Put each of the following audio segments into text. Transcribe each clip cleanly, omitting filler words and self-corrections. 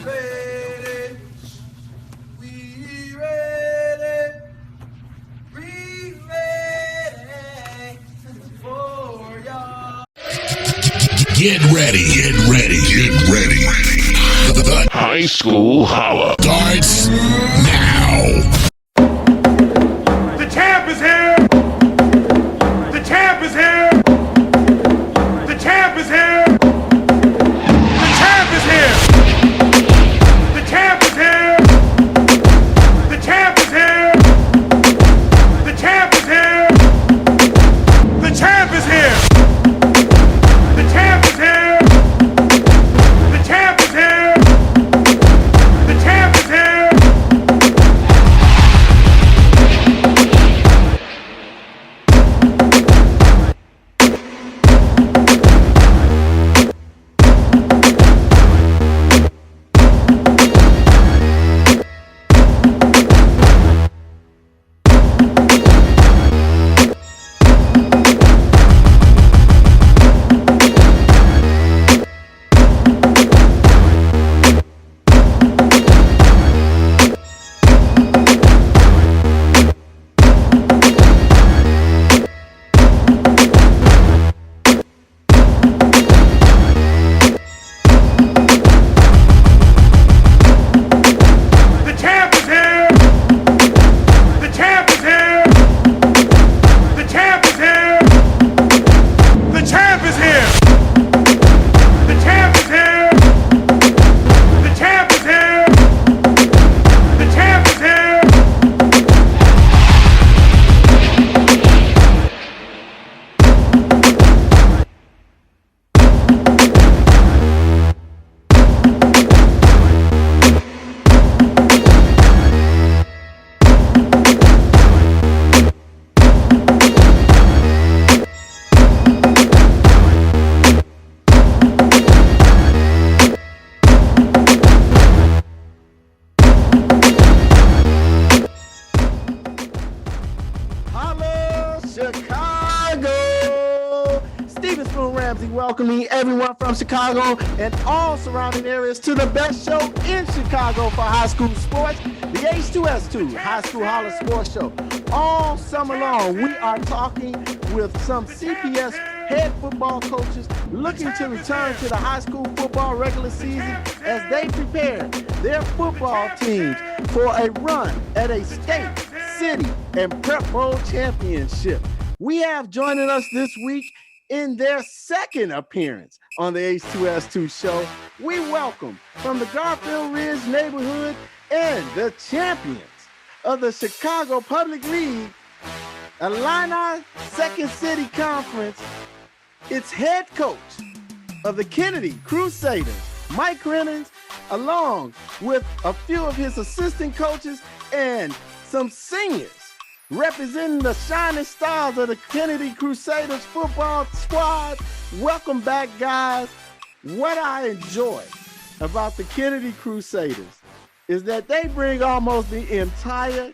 ready. We ready. We ready for y'all. Get ready, get ready, get ready. The High School Holla starts now. The champ is here! The champ is here! The champ is here! The champ is here! The champ is here! The champ is here! The champ is here! The champ is here! The champ is here! The champ is here! The champ is here! Welcoming everyone from Chicago and all surrounding areas to the best show in Chicago for high school sports, the H2S2 High School Holla Sports Show. All summer long, we are talking with some CPS head football coaches looking to return to the high school football regular season as they prepare their football teams for a run at a state, city, and prep bowl championship. We have joining us this week in their second appearance on the H2S2 show, we welcome from the Garfield Ridge neighborhood and the champions of the Chicago Public League, Illini Second City Conference, its head coach of the Kennedy Crusaders, Mike CREMINS, along with a few of his assistant coaches and some seniors representing the shining stars of the Kennedy Crusaders football squad. Welcome back, guys. What I enjoy about the Kennedy Crusaders is that they bring almost the entire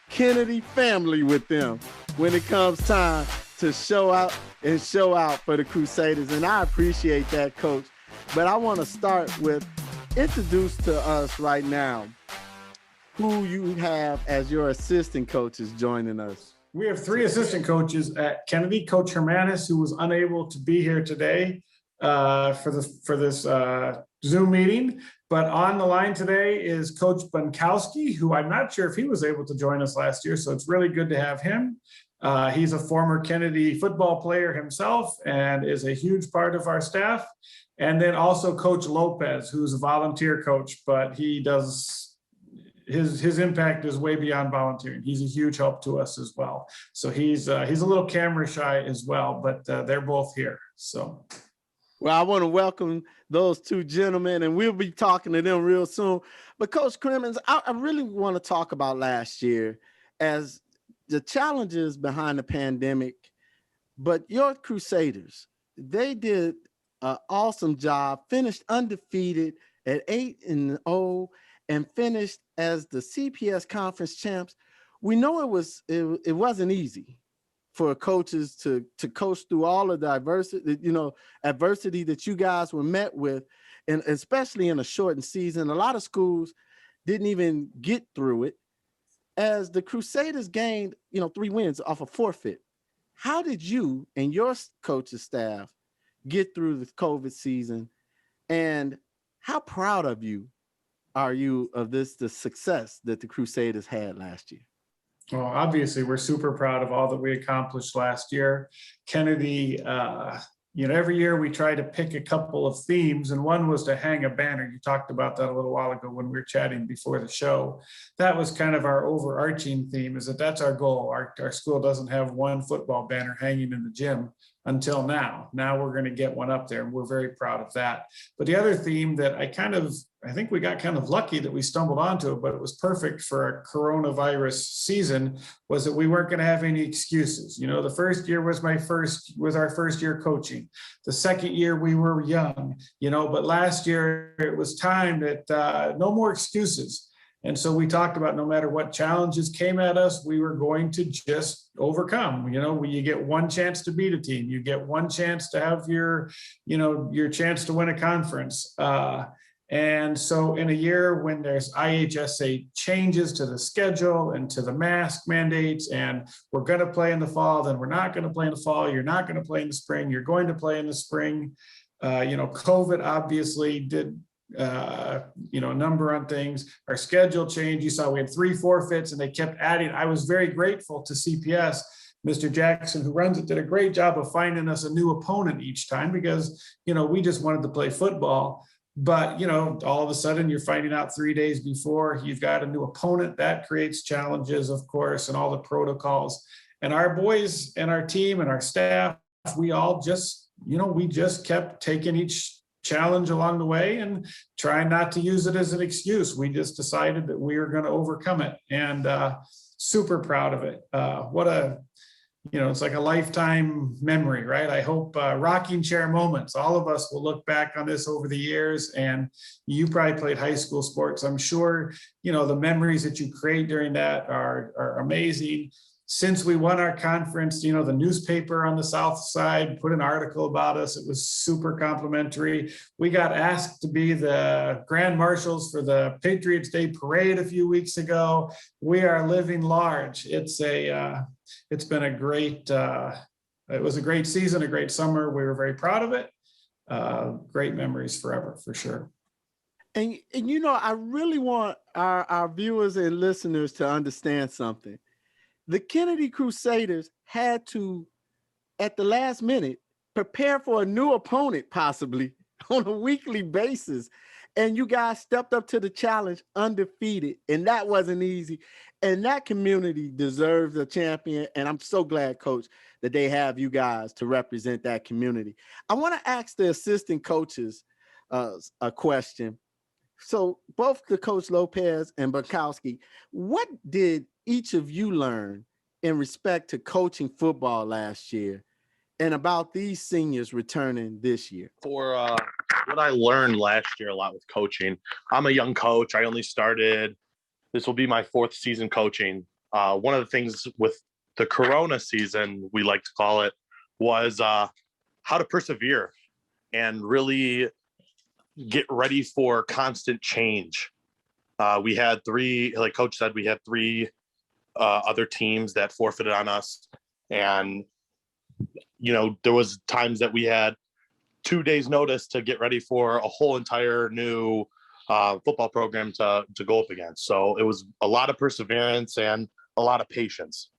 Kennedy family with them when it comes time to show out for the Crusaders, and I appreciate that, Coach. But I want to start with introduce to us right now who you have as your assistant coaches joining us. We have three assistant coaches at Kennedy. Coach Hermanis, who was unable to be here today for this Zoom meeting, but on the line today is Coach BUNKOWSKI, who I'm not sure if he was able to join us last year, so it's really good to have him. He's a former Kennedy football player himself and is a huge part of our staff. And then also Coach Lopez, who's a volunteer coach, but he does his impact is way beyond volunteering. He's a huge help to us as well. So he's a little camera shy as well, but they're both here. So, well, I want to welcome those two gentlemen, and we'll be talking to them real soon. But Coach CREMINS, I really want to talk about last year as the challenges behind the pandemic. But your Crusaders, they did an awesome job, finished undefeated at 8-0. And finished as the CPS conference champs. We know it wasn't easy for coaches to coach through all of the adversity that you guys were met with. and especially in a shortened season. A lot of schools didn't even get through it, as the Crusaders gained, 3 wins off a forfeit. How did you and your coaching staff get through the COVID season, and how proud of you are you of the success that the Crusaders had last year? Well, obviously, we're super proud of all that we accomplished last year. Kennedy, every year we try to pick a couple of themes, and one was to hang a banner. You talked about that a little while ago when we were chatting before the show. That was kind of our overarching theme, is that's our goal. Our school doesn't have one football banner hanging in the gym until now. Now we're going to get one up there, and we're very proud of that. But the other theme that I think we got kind of lucky that we stumbled onto it, but it was perfect for a coronavirus season, was that we weren't going to have any excuses. The first year was our first year coaching. The second year we were young, but last year it was time that no more excuses. And so we talked about, no matter what challenges came at us, we were going to just overcome. You get one chance to beat a team, you get one chance to have your chance to win a conference. And so in a year when there's IHSA changes to the schedule and to the mask mandates, and we're going to play in the fall, then we're not going to play in the fall, you're not going to play in the spring, you're going to play in the spring. COVID obviously did a number on things. Our schedule changed. You saw we had 3 forfeits and they kept adding. I was very grateful to CPS. Mr. Jackson, who runs it, did a great job of finding us a new opponent each time, because we just wanted to play football. But all of a sudden you're finding out 3 days before you've got a new opponent. That creates challenges, of course, and all the protocols. And our boys and our team and our staff, we all just kept taking each challenge along the way and trying not to use it as an excuse. We just decided that we were going to overcome it, and super proud of it. It's like a lifetime memory, right? I hope rocking chair moments. All of us will look back on this over the years, and you probably played high school sports. I'm sure, the memories that you create during that are amazing. Since we won our conference, the newspaper on the South Side put an article about us. It was super complimentary. We got asked to be the grand marshals for the Patriots Day parade a few weeks ago. We are living large. It's been a great, it was a great season, a great summer. We were very proud of it. Great memories forever, for sure. And I really want our viewers and listeners to understand something. The Kennedy Crusaders had to, at the last minute, prepare for a new opponent, possibly on a weekly basis. And you guys stepped up to the challenge undefeated, and that wasn't easy. And that community deserves a champion. And I'm so glad, Coach, that they have you guys to represent that community. I want to ask the assistant coaches a question. So both the Coach Lopez and BUNKOWSKI, what did each of you learn in respect to coaching football last year, and about these seniors returning this year? For what I learned last year a lot with coaching, I'm a young coach. I only started, this will be my 4th season coaching. One of the things with the Corona season, we like to call it, was how to persevere and really get ready for constant change. We had 3, like Coach said, we had 3 other teams that forfeited on us. And, there was times that we had 2 days notice to get ready for a whole entire new football program to go up against. So it was a lot of perseverance and a lot of patience.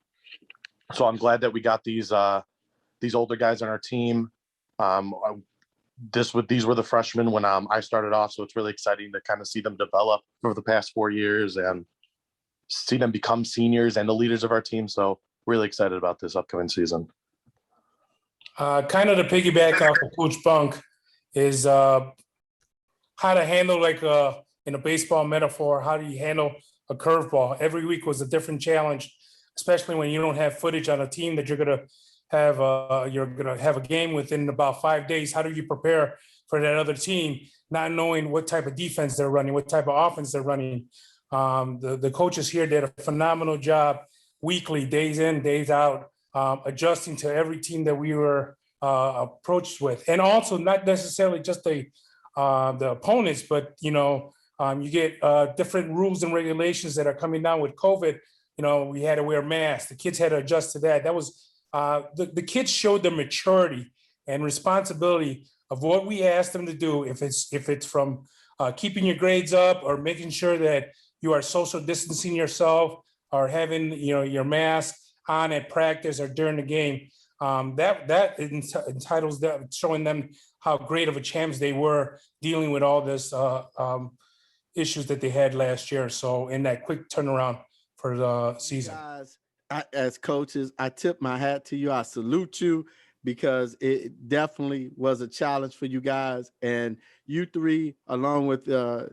So I'm glad that we got these older guys on our team. These were the freshmen when I started off. So it's really exciting to kind of see them develop over the past 4 years and see them become seniors and the leaders of our team. So really excited about this upcoming season. Kind of to piggyback off of Coach Bunk is how to handle, like in a baseball metaphor, how do you handle a curveball? Every week was a different challenge, especially when you don't have footage on a team that you're gonna have a game within about 5 days. How do you prepare for that other team, not knowing what type of defense they're running, what type of offense they're running? The coaches here did a phenomenal job weekly, days in, days out, adjusting to every team that we were approached with. And also not necessarily just a the opponents, but you get different rules and regulations that are coming down with COVID. We had to wear masks. The kids had to adjust to that. That was the kids showed their maturity and responsibility of what we asked them to do. If it's from keeping your grades up or making sure that you are social distancing yourself or having your mask on at practice or during the game, that entitles them, showing them how great of a champs they were dealing with all this issues that they had last year. So in that quick turnaround for the season. Guys, as coaches, I tip my hat to you. I salute you because it definitely was a challenge for you guys. And you three, along with the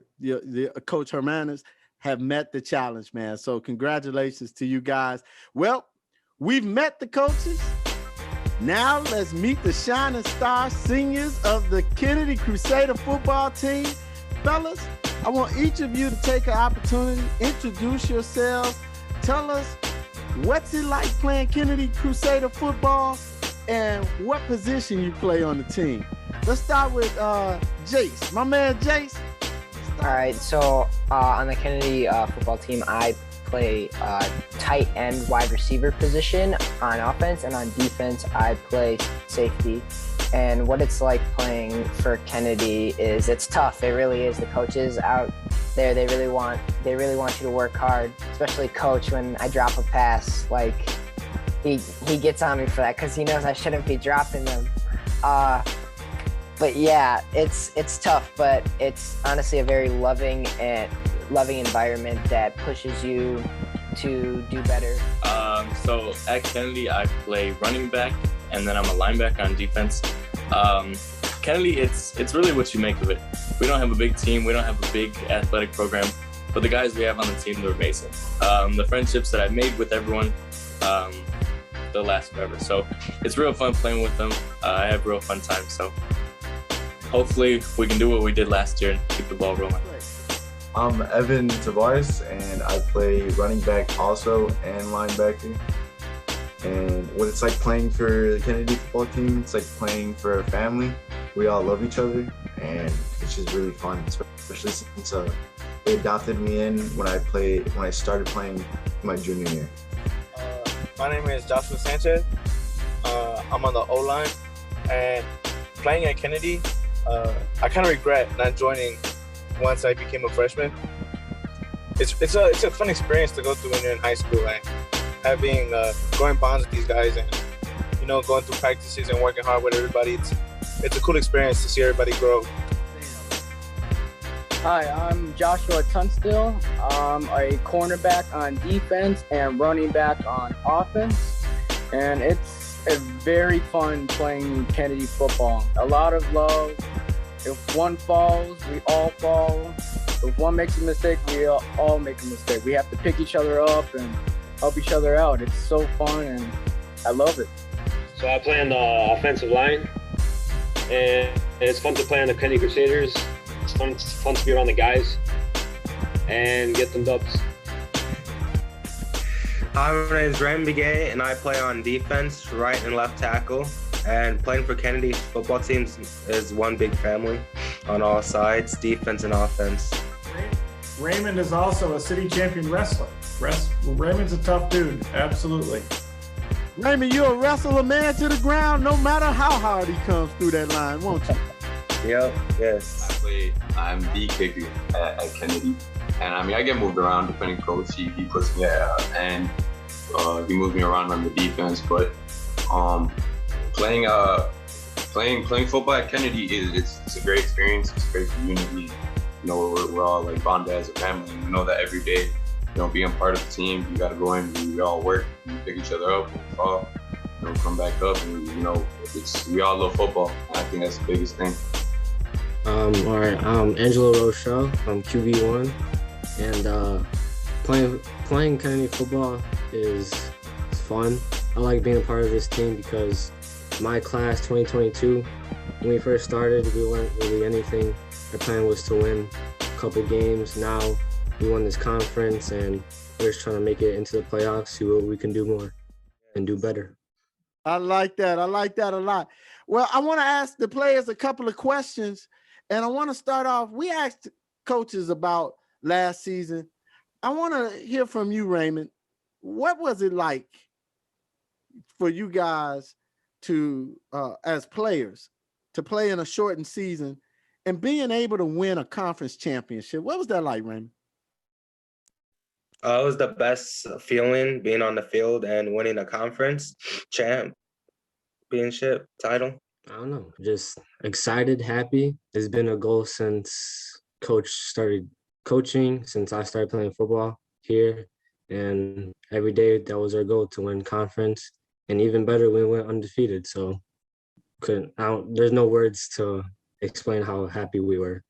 Coach Hermanis, have met the challenge, man. So congratulations to you guys. Well, we've met the coaches. Now let's meet the shining star seniors of the Kennedy Crusader football team. Fellas, I want each of you to take an opportunity, introduce yourselves, tell us what's it like playing Kennedy Crusader football and what position you play on the team. Let's start with Jace, my man Jace. All right, so on the Kennedy football team, I play tight end wide receiver position on offense, and on defense, I play safety. And what it's like playing for Kennedy is it's tough. It really is. The coaches out there, they really want you to work hard, especially Coach when I drop a pass. Like he gets on me for that because he knows I shouldn't be dropping them. But yeah, it's tough, but it's honestly a very loving environment that pushes you to do better. So at Kennedy, I play running back, and then I'm a linebacker on defense. Kennedy, it's really what you make of it. We don't have a big team. We don't have a big athletic program, but the guys we have on the team, they're amazing. The friendships that I've made with everyone, they'll last forever. So it's real fun playing with them. I have real fun time. So hopefully we can do what we did last year and keep the ball rolling. I'm Evan Tavares, and I play running back also and linebacker. And what it's like playing for the Kennedy football team, it's like playing for a family. We all love each other, and it's just really fun, especially since they adopted me in when I started playing my junior year. My name is Joshua Sanchez. I'm on the O-line, and playing at Kennedy, I kind of regret not joining once I became a freshman. It's a fun experience to go through when you're in high school, and having growing bonds with these guys, and going through practices and working hard with everybody. It's a cool experience to see everybody grow. Hi, I'm Joshua Tunstill. I'm a cornerback on defense and running back on offense, and it's very fun playing Kennedy football. A lot of love. If one falls, we all fall. If one makes a mistake, we all make a mistake. We have to pick each other up and help each other out. It's so fun, and I love it. So I play on the offensive line, and it's fun to play on the Kennedy Crusaders. It's fun to be around the guys and get them dubs. Hi, my name is BEGAY, and I play on defense, right and left tackle. And playing for Kennedy's football teams is one big family on all sides, defense and offense. Raymond is also a city champion wrestler. Raymond's a tough dude, absolutely. Raymond, you're a wrestler, man, to the ground, no matter how hard he comes through that line, won't you? Yep, yes. I'm the kicker at Kennedy. And I get moved around depending coach. He puts me and he moves me around on the defense. But playing football at Kennedy it's a great experience. It's a great community. We're all like bonded as a family. And that every day, being part of the team, you got to go in. We all work. We pick each other up. We fall. Come back up. And we all love football. And I think that's the biggest thing. All right, I'm Angelo Rochelle. I'm QB1, and playing Kennedy football is fun. I like being a part of this team because my class 2022, when we first started, we weren't really anything. Our plan was to win a couple games. Now we won this conference, and we're just trying to make it into the playoffs, see what we can do more and do better. I like that. I like that a lot. Well, I want to ask the players a couple of questions. And I want to start off, we asked coaches about last season. I want to hear from you, Raymond. What was it like for you guys to, as players, to play in a shortened season and being able to win a conference championship? What was that like, Raymond? It was the best feeling being on the field and winning a conference championship title. I don't know, just excited, happy. It's been a goal since coach started coaching, since I started playing football here. And every day that was our goal, to win conference. And even better, we went undefeated. So there's no words to explain how happy we were.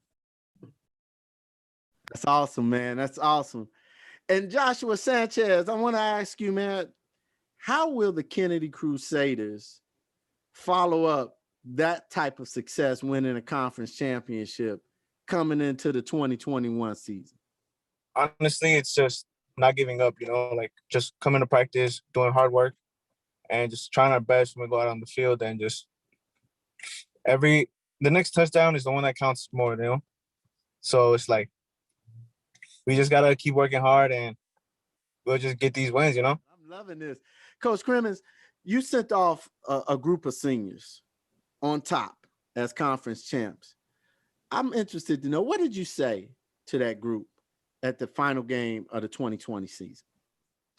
That's awesome, man. That's awesome. And Joshua Sanchez, I want to ask you, man, how will the Kennedy Crusaders follow up that type of success, winning a conference championship coming into the 2021 season? Honestly, it's just not giving up, you know, like just coming to practice, doing hard work, and just trying our best when we go out on the field, and just the next touchdown is the one that counts more, you know? So it's like, we just got to keep working hard and we'll just get these wins, you know? I'm loving this. Coach CREMINS, you sent off a group of seniors on top as conference champs. I'm interested to know, what did you say to that group at the final game of the 2020 season?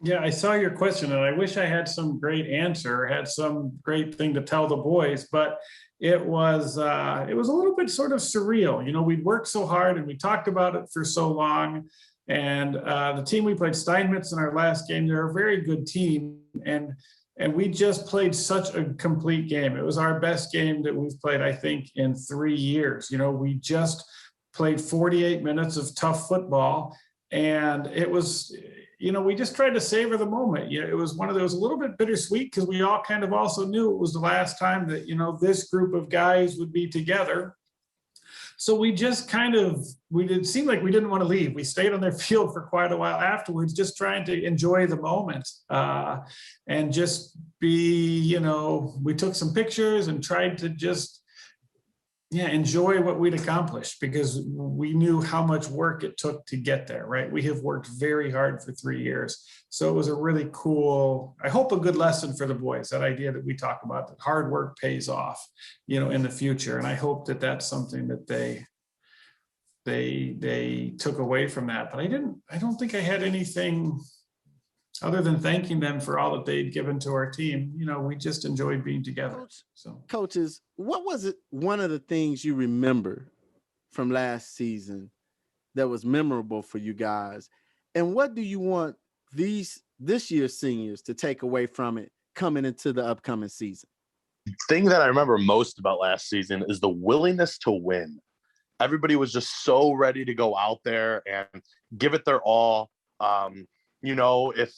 Yeah, I saw your question and I wish I had some great answer, had some great thing to tell the boys, but it was a little bit sort of surreal. You know, we'd worked so hard and we talked about it for so long. And the team we played, Steinmetz, in our last game, they're a very good team. And we just played such a complete game. It was our best game that we've played, I think, in 3 years. You know, we just played 48 minutes of tough football. And it was, you know, we just tried to savor the moment. You know, it was one of those, a little bit bittersweet, because we all kind of also knew it was the last time that, you know, this group of guys would be together. So we just kind of, it seemed like we didn't want to leave. We stayed on their field for quite a while afterwards, just trying to enjoy the moment and just be, you know, we took some pictures and tried to just, enjoy what we'd accomplished, because we knew how much work it took to get there, right? We have worked very hard for 3 years. So it was a really cool, I hope a good lesson for the boys, that idea that we talk about, that hard work pays off, you know, in the future. And I hope that that's something that they took away from that. But I don't think I had anything other than thanking them for all that they'd given to our team. You know, we just enjoyed being together. So, coaches, what was it, one of the things you remember from last season that was memorable for you guys? And what do you want this year's seniors to take away from it coming into the upcoming season? The thing that I remember most about last season is the willingness to win. Everybody was just so ready to go out there and give it their all. You know, if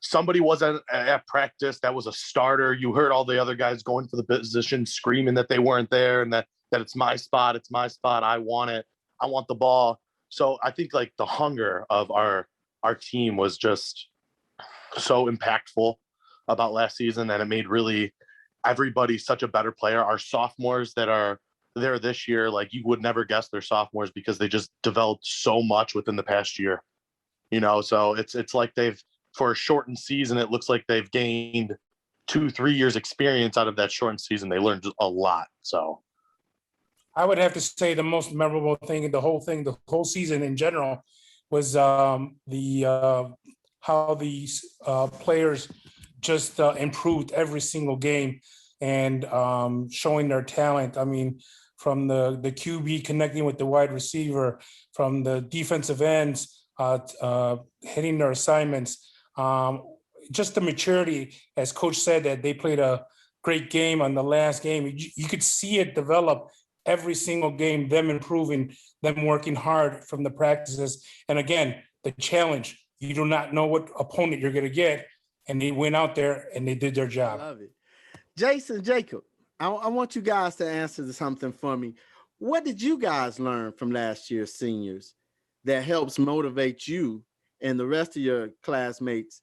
somebody wasn't at practice that was a starter, you heard all the other guys going for the position, screaming that they weren't there, and that it's my spot, I want it, I want the ball. So I think like the hunger of our team was just so impactful about last season, that it made really everybody such a better player. Our sophomores that are there this year, like, you would never guess they're sophomores, because they just developed so much within the past year. You know, so it's like they've, for a shortened season, it looks like they've gained 2-3 years experience out of that shortened season. They learned a lot. So I would have to say the most memorable thing in the whole season in general, was how these players just improved every single game, and showing their talent. I mean, from the QB connecting with the wide receiver, from the defensive ends, hitting their assignments, just the maturity, as coach said, that they played a great game on the last game. You could see it develop every single game, them improving, them working hard from the practices. And again, the challenge, you do not know what opponent you're going to get. And they went out there and they did their job. I love it. Jason, Jacob, I want you guys to answer something for me. What did you guys learn from last year's seniors that helps motivate you and the rest of your classmates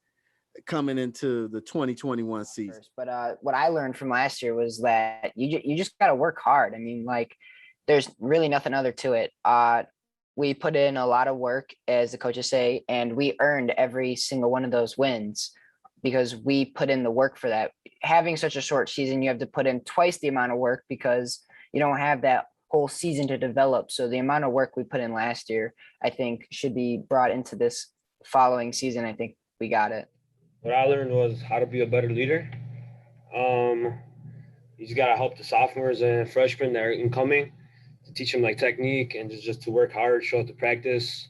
coming into the 2021 season? But what I learned from last year was that you just got to work hard. I mean, like, there's really nothing other to it. We put in a lot of work, as the coaches say, and we earned every single one of those wins because we put in the work for that. Having such a short season, you have to put in twice the amount of work because you don't have that whole season to develop. So the amount of work we put in last year, I think, should be brought into this following season. I think we got it. What I learned was how to be a better leader. You just gotta help the sophomores and freshmen that are incoming, to teach them like technique and just to work hard, show up to practice,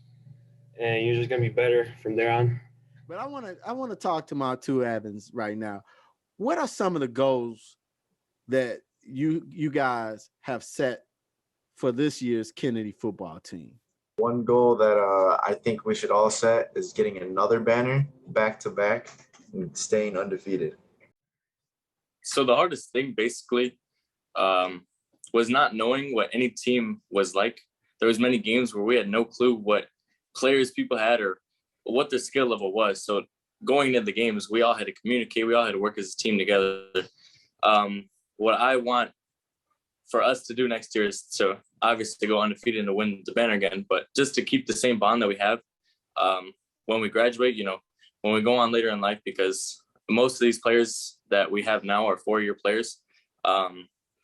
and you're just gonna be better from there on. But I want to talk to my two Evans right now. What are some of the goals that you guys have set for this year's Kennedy football team? One goal that I think we should all set is getting another banner back to back and staying undefeated. So the hardest thing basically was not knowing what any team was like. There was many games where we had no clue what players people had or what their skill level was. So going into the games, we all had to communicate. We all had to work as a team together. What I want for us to do next year is to obviously go undefeated and to win the banner again, but just to keep the same bond that we have when we graduate, when we go on later in life, because most of these players that we have now are 4-year players.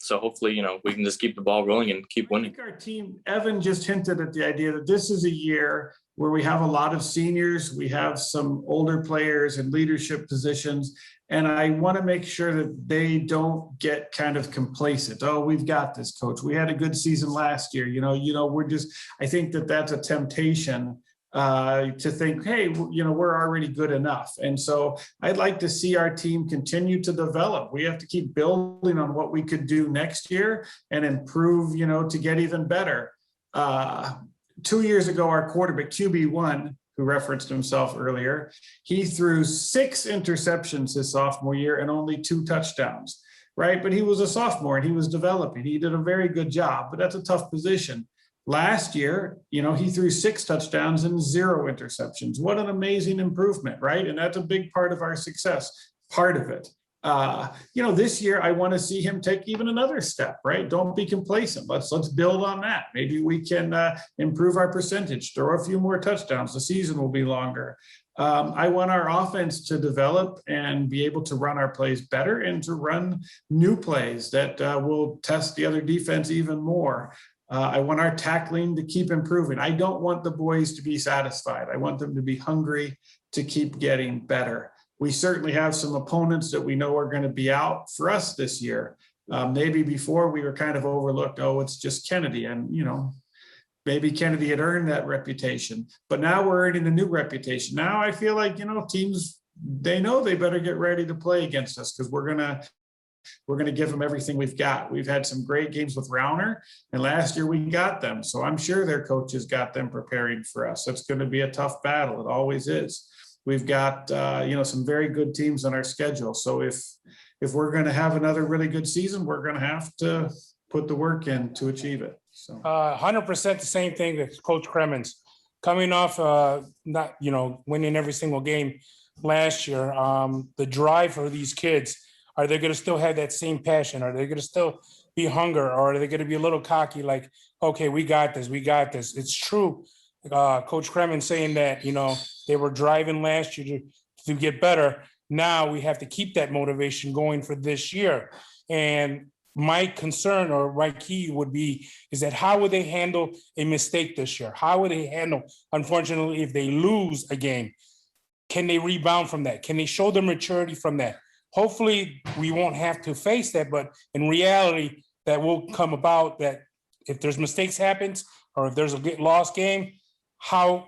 So hopefully, we can just keep the ball rolling and keep winning. I think our team, Evan just hinted at the idea that this is a year where we have a lot of seniors, we have some older players in leadership positions, and I want to make sure that they don't get kind of complacent. Oh, we've got this, coach. We had a good season last year. We're just, I think that that's a temptation to think, hey, we're already good enough. And so I'd like to see our team continue to develop. We have to keep building on what we could do next year and improve, to get even better. 2 years ago, our quarterback, QB1, who referenced himself earlier, he threw 6 interceptions his sophomore year and only 2 touchdowns, right? But he was a sophomore and he was developing. He did a very good job, but that's a tough position. Last year, he threw 6 touchdowns and 0 interceptions. What an amazing improvement, right? And that's a big part of our success, part of it. This year, I want to see him take even another step, right? Don't be complacent. Let's build on that. Maybe we can improve our percentage, throw a few more touchdowns. The season will be longer. I want our offense to develop and be able to run our plays better and to run new plays that will test the other defense even more. I want our tackling to keep improving. I don't want the boys to be satisfied. I want them to be hungry to keep getting better. We certainly have some opponents that we know are going to be out for us this year. Maybe before we were kind of overlooked, oh, it's just Kennedy. And, maybe Kennedy had earned that reputation, but now we're earning a new reputation. Now I feel like, teams, they know they better get ready to play against us because we're going to give them everything we've got. We've had some great games with Rauner, and last year we got them. So I'm sure their coaches got them preparing for us. It's going to be a tough battle. It always is. We've got, some very good teams on our schedule. So if we're going to have another really good season, we're going to have to put the work in to achieve it. So 100% the same thing as Coach CREMINS. Coming off, not, winning every single game last year, the drive for these kids, are they going to still have that same passion? Are they going to still be hunger? Or are they going to be a little cocky like, okay, we got this, we got this? It's true. Coach CREMINS saying that, they were driving last year to get better. Now we have to keep that motivation going for this year. And my concern or my key would be is that how would they handle a mistake this year? How would they handle, unfortunately, if they lose a game? Can they rebound from that? Can they show their maturity from that? Hopefully we won't have to face that, but in reality, that will come about that if there's mistakes happens or if there's a lost game, how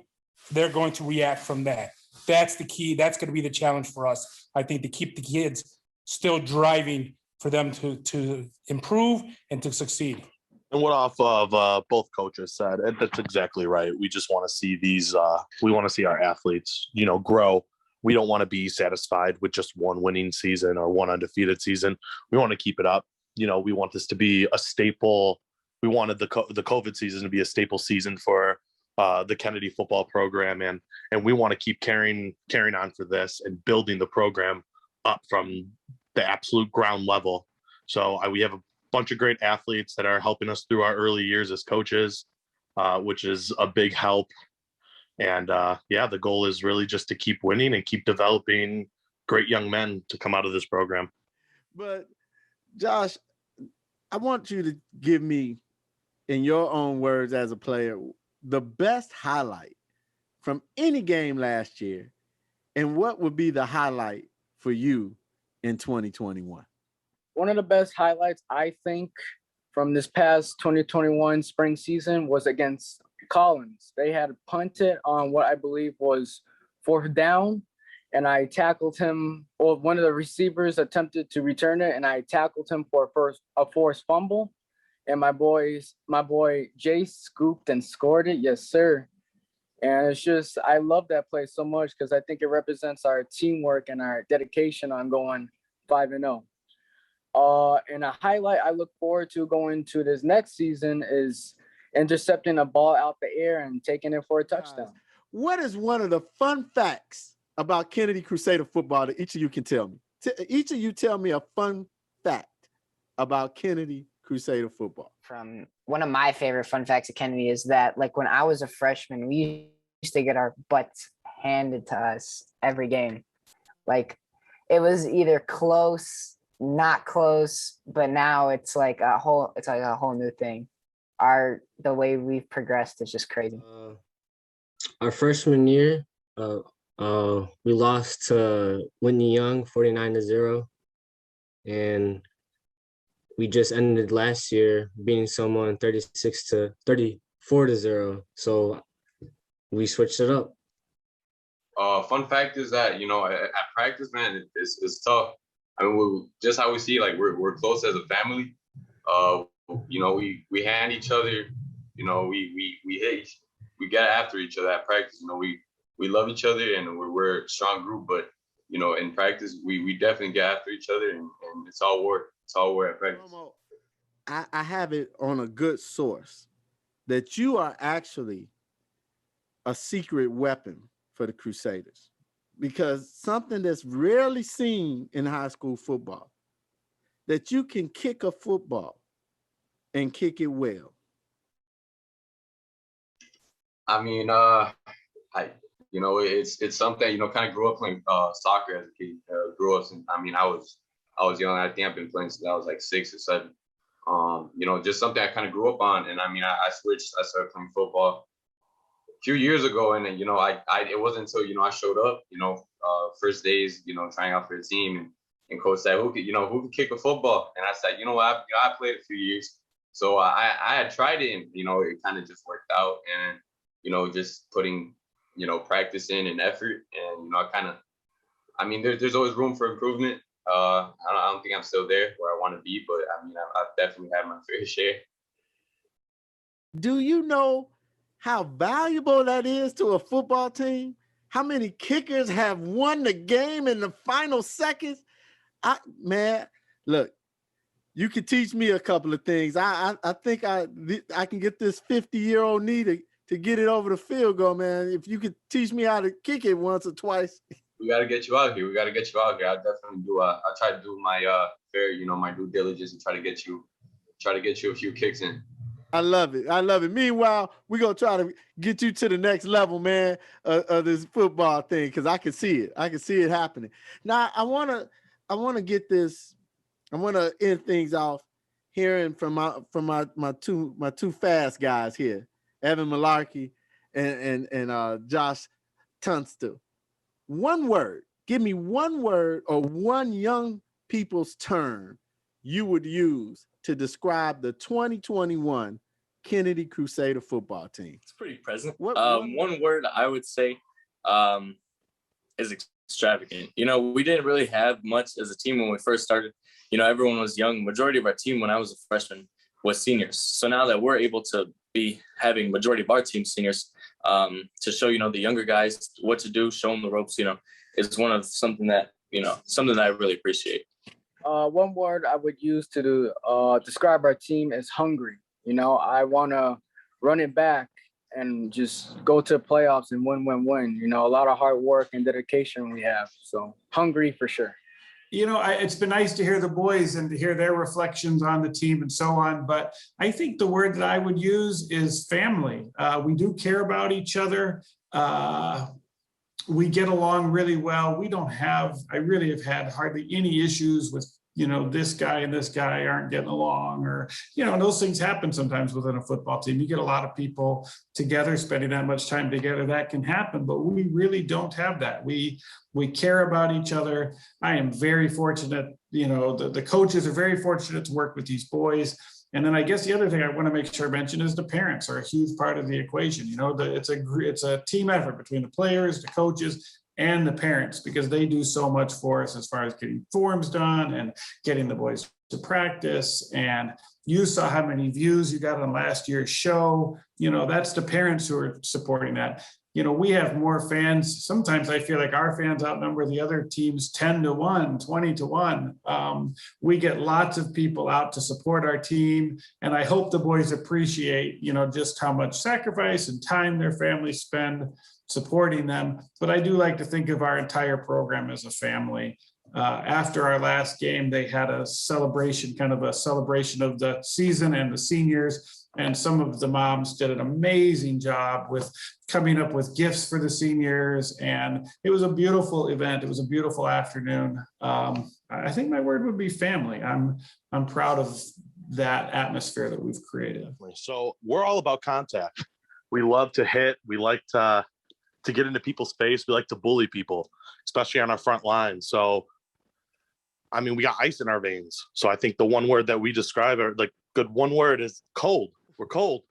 they're going to react from that. That's the key. That's going to be the challenge for us, I think, to keep the kids still driving for them to improve and to succeed. And what off of both coaches said, and that's exactly right. We just want to see these, we want to see our athletes, grow. We don't want to be satisfied with just one winning season or one undefeated season. We want to keep it up. We want this to be a staple. We wanted the COVID season to be a staple season for the Kennedy football program. And we want to keep carrying on for this and building the program up from the absolute ground level. So we have bunch of great athletes that are helping us through our early years as coaches, which is a big help. And yeah, the goal is really just to keep winning and keep developing great young men to come out of this program. But Josh, I want you to give me, in your own words as a player, the best highlight from any game last year, and what would be the highlight for you in 2021? One of the best highlights, I think, from this past 2021 spring season was against Collins. They had punted on what I believe was 4th down, and I tackled him, or one of the receivers attempted to return it, and I tackled him for a forced fumble. And my boy JACE scooped and scored it. Yes, sir. And it's just, I love that play so much because I think it represents our teamwork and our dedication on going 5-0. And a highlight I look forward to going to this next season is intercepting a ball out the air and taking it for a touchdown. What is one of the fun facts about Kennedy Crusader football that each of you can tell me? Each of you tell me a fun fact about Kennedy Crusader football. From one of my favorite fun facts at Kennedy is that, like, when I was a freshman, we used to get our butts handed to us every game. Like, it was either close, not close, but now it's like a whole new thing. The way we've progressed is just crazy. Our freshman year, we lost to Whitney Young 49-0, and we just ended last year beating someone 34-0. So we switched it up. Fun fact is that, you know, at practice, man, it's tough. I mean, just how we see, like, we're close as a family. You know, we hand each other, you know, we get after each other at practice. You know, we love each other and we're a strong group, but, you know, in practice, we definitely get after each other, and it's all war. It's all war at practice. Romo, I have it on a good source that you are actually a secret weapon for the Crusaders, because something that's rarely seen in high school football, that you can kick a football and kick it well. I mean, you know, it's something, you know, kind of grew up playing soccer as a kid. Grew up, I mean, I was young. I think I've been playing since I was like 6 or 7. You know, just something I kind of grew up on. And I mean, I started playing football a few years ago, and you know, it wasn't until, you know, I showed up, you know, first days, you know, trying out for the team, and coach said, who could kick a football? And I said, you know what, I played a few years, so I had tried it, and you know, it kind of just worked out, and you know, just putting, you know, practice in and effort, and you know, I mean, there's always room for improvement. I don't think I'm still there where I want to be, but I mean, I've definitely had my fair share. Do you know how valuable that is to a football team? How many kickers have won the game in the final seconds? Man, look, you can teach me a couple of things. I think I can get this 50-year-old knee to get it over the field goal, man. If you could teach me how to kick it once or twice. We got to get you out here. I definitely do. I try to do my fair, you know, my due diligence and try to get you a few kicks in. I love it. I love it. Meanwhile, we're going to try to get you to the next level, man, of this football thing, because I can see it. I can see it happening. Now, I want to get this. I want to end things off hearing from my two fast guys here, Evan Malarkey and Josh Tunstall. One word. Give me one word or one young people's term you would use to describe the 2021 Kennedy Crusader football team. It's pretty present. One word I would say is extravagant. You know, we didn't really have much as a team when we first started. You know, everyone was young. Majority of our team when I was a freshman was seniors. So now that we're able to be having majority of our team seniors, to show, you know, the younger guys what to do, show them the ropes, you know, is something that I really appreciate. One word I would use to describe our team is hungry. You know, I want to run it back and just go to the playoffs and win. You know, a lot of hard work and dedication we have. So hungry for sure. it's been nice to hear the boys and to hear their reflections on the team and so on. But I think the word that I would use is family. We do care about each other. We get along really well. I really have had hardly any issues with, this guy and this guy aren't getting along, or, those things happen sometimes within a football team. You get a lot of people together, spending that much time together, that can happen, but we really don't have that. We care about each other. I am very fortunate, the coaches are very fortunate to work with these boys. And then I guess the other thing I want to make sure I mention is the parents are a huge part of the equation. It's a team effort between the players, the coaches, and the parents, because they do so much for us as far as getting forms done and getting the boys to practice. And you saw how many views you got on last year's show. That's the parents who are supporting that. We have more fans. Sometimes I feel like our fans outnumber the other teams 10-1, 20-1. We get lots of people out to support our team. And I hope the boys appreciate, just how much sacrifice and time their families spend supporting them. But I do like to think of our entire program as a family. After our last game, they had a celebration, kind of a celebration of the season and the seniors. And some of the moms did an amazing job with coming up with gifts for the seniors. And it was a beautiful event. It was a beautiful afternoon. I think my word would be family. I'm proud of that atmosphere that we've created. So we're all about contact. We love to hit. We like to get into people's face. We like to bully people, especially on our front line. So, we got ice in our veins. So I think the one word that we describe, or like good one word, is cold. We're cold.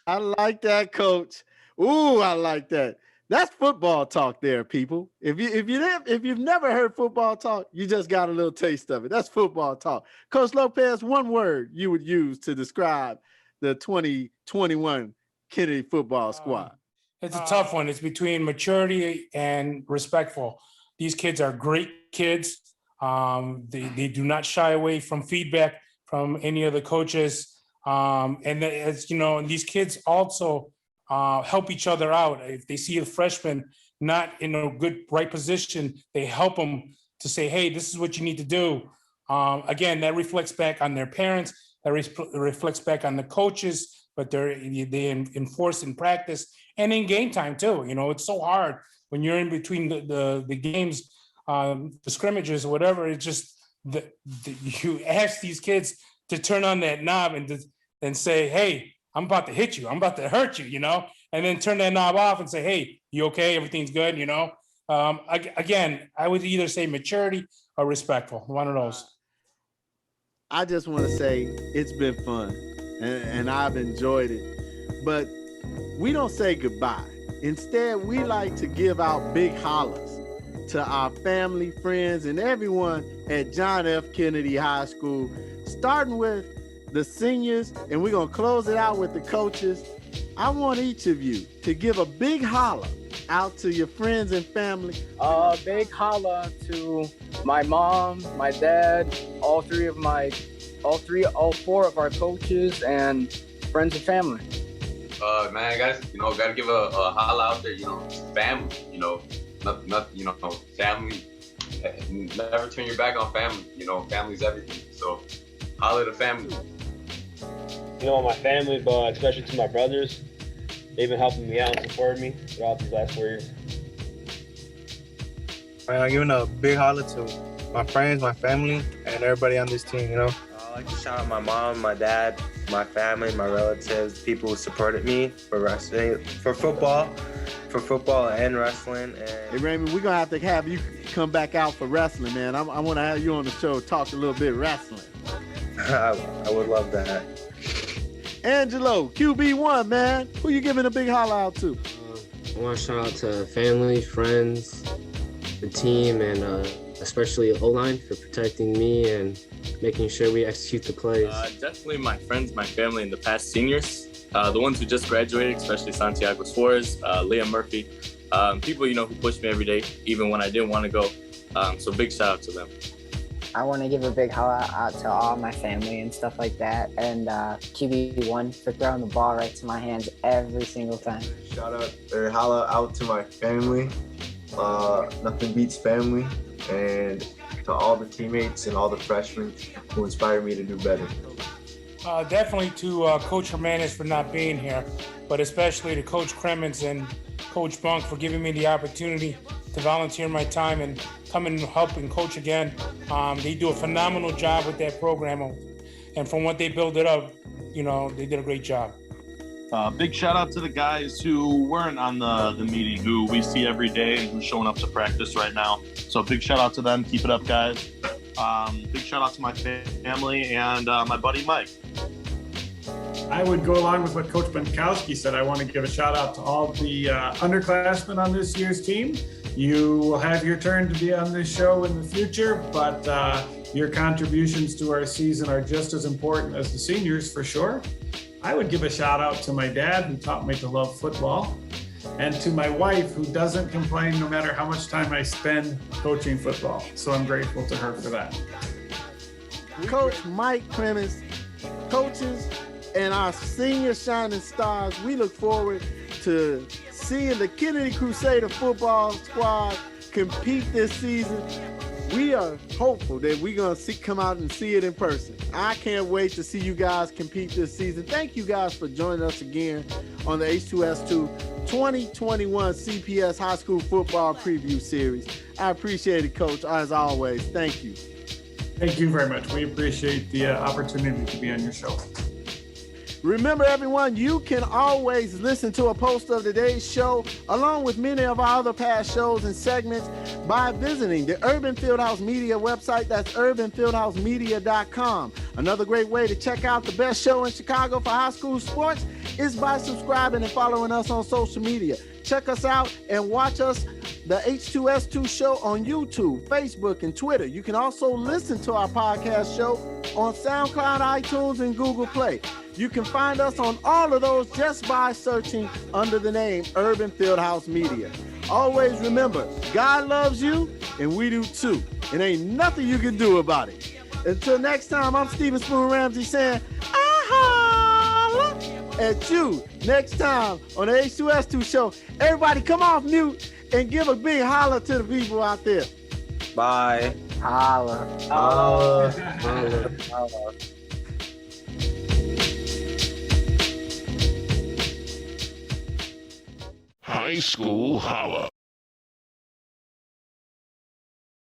I like that, Coach. Ooh, I like that. That's football talk there, people. If you've never heard football talk, you just got a little taste of it. That's football talk. Coach Lopez, one word you would use to describe the 2021 Kennedy football squad. It's a tough one. It's between maturity and respectful. These kids are great kids. They do not shy away from feedback from any of the coaches. And as these kids also help each other out. If they see a freshman not in a right position, they help them to say, hey, this is what you need to do. Again, that reflects back on their parents, that reflects back on the coaches, but they enforce in practice and in game time too. It's so hard when you're in between the games, the scrimmages or whatever. It's just you ask these kids to turn on that knob and say, hey, I'm about to hit you. I'm about to hurt you, and then turn that knob off and say, hey, you okay? Everything's good, Again, I would either say maturity or respectful, one of those. I just want to say it's been fun and I've enjoyed it, but we don't say goodbye. Instead, we like to give out big hollers to our family, friends, and everyone at John F. Kennedy High School, starting with the seniors, and we're gonna close it out with the coaches. I want each of you to give a big holler out to your friends and family. Big holla to my mom, my dad, all four of our coaches and friends and family. Man, guys, gotta give a holla out there. Family. Family. Never turn your back on family. Family's everything. So, holla to family. My family, but especially to my brothers. They've been helping me out and supporting me throughout these last 4 years. I'm giving a big holla to my friends, my family, and everybody on this team, I like to shout out my mom, my dad, my family, my relatives, people who supported me for wrestling, for football and wrestling. And hey, Raymond, we're going to have you come back out for wrestling, man. I want to have you on the show, talk a little bit wrestling. I would love that. Angelo, QB1, man. Who you giving a big holler out to? I want to shout out to family, friends, the team, and especially O-line for protecting me and making sure we execute the plays. Definitely my friends, my family, and the past seniors. The ones who just graduated, especially Santiago Suarez, Liam Murphy. People, who pushed me every day, even when I didn't want to go. So big shout out to them. I want to give a big holla out to all my family and stuff like that, and QB1 for throwing the ball right to my hands every single time. Shout out or holla out to my family. Nothing beats family. and to all the teammates and all the freshmen who inspired me to do better. Definitely to Coach Hermanis for not being here, but especially to Coach CREMINS and Coach Bunk for giving me the opportunity to volunteer my time and come and help and coach again. They do a phenomenal job with that program, and from what they built it up, you know, they did a great job. Big shout out to the guys who weren't on the meeting, who we see every day and who's showing up to practice right now. So big shout out to them. Keep it up, guys. Big shout out to my family and my buddy Mike. I would go along with what Coach Bunkowski said. I want to give a shout out to all the underclassmen on this year's team. You will have your turn to be on this show in the future, but your contributions to our season are just as important as the seniors for sure. I would give a shout out to my dad, who taught me to love football, and to my wife, who doesn't complain no matter how much time I spend coaching football. So I'm grateful to her for that. Coach Mike CREMINS, coaches, and our senior shining stars, we look forward to seeing the Kennedy Crusader football squad compete this season. We are hopeful that we're going to come out and see it in person. I can't wait to see you guys compete this season. Thank you guys for joining us again on the H2S2 2021 CPS High School Football Preview Series. I appreciate it, Coach, as always. Thank you. Thank you very much. We appreciate the opportunity to be on your show. Remember, everyone, you can always listen to a post of today's show, along with many of our other past shows and segments, by visiting the Urban Fieldhouse Media website. That's urbanfieldhousemedia.com. Another great way to check out the best show in Chicago for high school sports is by subscribing and following us on social media. Check us out and watch us, the H2S2 show, on YouTube, Facebook, and Twitter. You can also listen to our podcast show on SoundCloud, iTunes, and Google Play. You can find us on all of those just by searching under the name Urban Fieldhouse Media. Always remember, God loves you, and we do too. And ain't nothing you can do about it. Until next time, I'm Stephen Spoon Ramsey saying, holla at you next time on the H2S2 show. Everybody come off mute and give a big holla to the people out there. Bye. Holla. Holla. Holla. Holla. High School Holla.